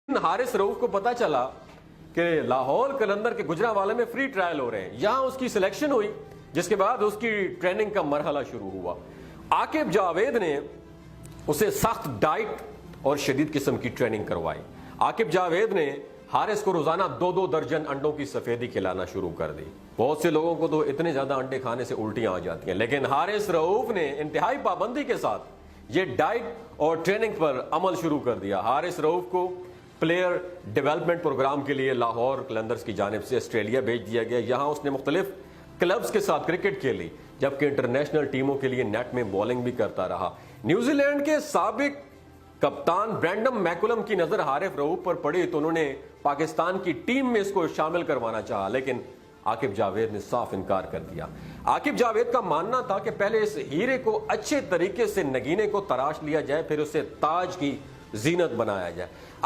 हारिस रऊफ को पता चला कि लाहौर कलंदर के गुजरांवाला में फ्री ट्रायल हो रहे हैं, यहां उसकी सिलेक्शन हुई, जिसके बाद उसकी ट्रेनिंग का मरहला शुरू हुआ। आकिब जावेद ने उसे सख्त डाइट और शदीद किस्म की ट्रेनिंग करवाई। आकिब जावेद ने हारिस को रोजाना 2-2 दर्जन अंडों की सफेदी खिलाना शुरू कर दी। बहुत से लोगों को तो इतने ज्यादा अंडे खाने से उल्टियां आ जाती हैं, लेकिन हारिस रऊफ ने इंतहाई पाबंदी के साथ ये डाइट और ट्रेनिंग पर अमल शुरू कर दिया। हारिस रऊफ को प्लेयर डेवलपमेंट प्रोग्राम के लिए लाहौर कलंदर्स की जानिब से ऑस्ट्रेलिया भेज दिया गया। यहां उसने मुख्तलिफ क्लब्स के साथ क्रिकेट खेली, जबकि इंटरनेशनल टीमों के लिए नेट में बॉलिंग भी करता रहा। न्यूजीलैंड के साबिक कप्तान ब्रैंडम मैकुलम की नजर हारिस रऊफ पर पड़ी तो उन्होंने पाकिस्तान की टीम में इसको शामिल करवाना चाहा, लेकिन आकिब जावेद ने साफ इनकार कर दिया। आकिब जावेद का मानना था कि पहले इस हीरे को अच्छे तरीके से नगीने को तराश लिया जाए, फिर उसे ताज की जीनत बनाया जाए।